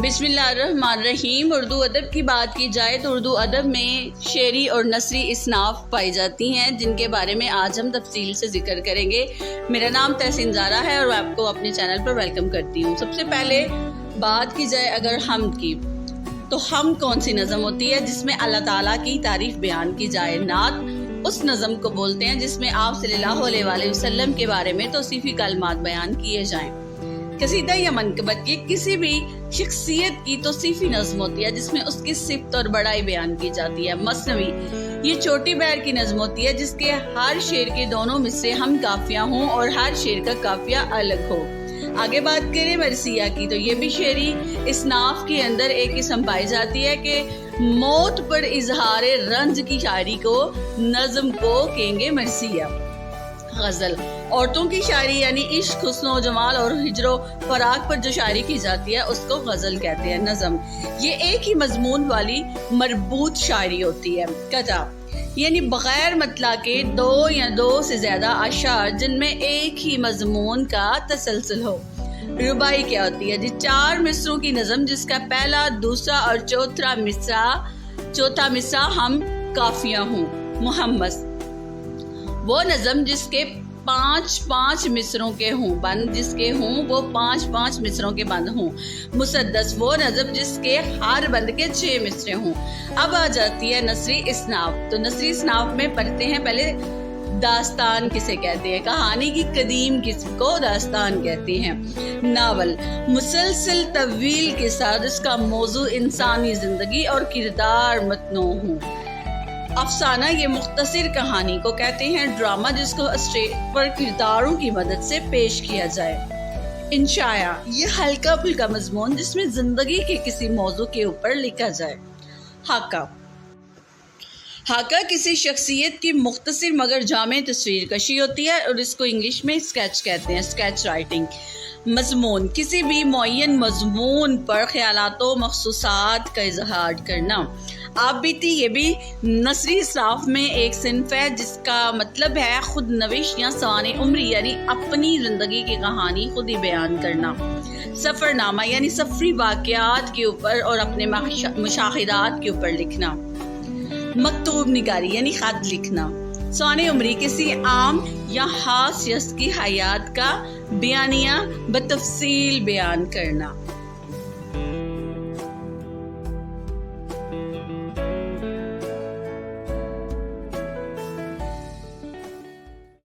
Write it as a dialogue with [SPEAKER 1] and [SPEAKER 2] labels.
[SPEAKER 1] بسم اللہ الرحمن الرحیم۔ اردو ادب کی بات کی جائے تو اردو ادب میں شعری اور نثری اصناف پائی جاتی ہیں، جن کے بارے میں آج ہم تفصیل سے ذکر کریں گے۔ میرا نام تحسین زارا ہے اور آپ کو اپنے چینل پر ویلکم کرتی ہوں۔ سب سے پہلے بات کی جائے اگر حمد کی، تو حمد کون سی نظم ہوتی ہے جس میں اللہ تعالیٰ کی تعریف بیان کی جائے؟ نعت اس نظم کو بولتے ہیں جس میں آپ صلی اللہ علیہ وآلہ وسلم کے بارے میں توصیفی کلمات بیان کیے جائیں۔ قصیدہ یا منقبت یہ کسی بھی شخصیت کی توصیفی نظم ہوتی ہے جس میں اس کی صفت اور بڑائی بیان کی جاتی ہے۔ مثنوی یہ چھوٹی بہر کی نظم ہوتی ہے جس کے ہر شعر کے دونوں مصرے ہم قافیہ ہوں اور ہر شعر کا قافیہ الگ ہو۔ آگے بات کریں مرثیہ کی، تو یہ بھی شعری اصناف کے اندر ایک قسم پائی جاتی ہے کہ موت پر اظہار رنج کی شاعری کو نظم کو کہیں گے مرثیہ۔ غزل عورتوں کی شاعری یعنی عشق، حسن و جمال اور ہجر و فراق پر جو شاعری کی جاتی ہے اس کو غزل کہتے ہیں۔ نظم یہ ایک ہی مضمون والی مربوط شاعری ہوتی ہے۔ قطع یعنی بغیر مطلع کے دو یا دو سے زیادہ اشعار جن میں ایک ہی مضمون کا تسلسل ہو۔ رباعی کیا ہوتی ہے؟ چار مصروں کی نظم جس کا پہلا، دوسرا اور چوتھا مصرع ہم قافیہ ہوں۔ محمس وہ نظم جس کے پانچ مصروں کے ہوں، بند جس کے ہوں وہ پانچ مصروں کے بند ہوں۔ مسدس وہ نظم جس کے ہر بند کے 6 مصرے ہوں۔ اب آ جاتی ہے نثری اصناف، تو نثری اصناف میں پڑھتے ہیں پہلے داستان کسے کہتے ہیں؟ کہانی کی قدیم قسم کو داستان کہتے ہیں۔ ناول مسلسل طویل کے ساتھ اس کا موضوع انسانی زندگی اور کردار متنوع ہوں۔ افسانہ یہ مختصر کہانی کو کہتے ہیں۔ ڈرامہ جس کو اسٹیج پر کرداروں کی مدد سے پیش کیا جائے۔ انشاء یہ ہلکا پھلکا مضمون جس میں زندگی کے کسی موضوع کے اوپر لکھا جائے۔ حاکہ کسی شخصیت کی مختصر مگر جامع تصویر کشی ہوتی ہے اور اس کو انگلش میں اسکیچ کہتے ہیں، اسکیچ رائٹنگ۔ مضمون کسی بھی معین مضمون پر خیالات و مخصوصات کا اظہار کرنا۔ آپ بیتی یہ بھی نثری اصناف میں ایک صنف ہے جس کا مطلب ہے خود نوش یا سوانح عمری یعنی اپنی زندگی کی کہانی خود ہی بیان کرنا۔ سفر نامہ یعنی سفری واقعات کے اوپر اور اپنے مشاہدات کے اوپر لکھنا۔ مکتوب نگاری یعنی خط لکھنا۔ سوانح عمری کسی عام یا خاص شخص کی حیات کا بیانیہ بتفصیل بیان کرنا۔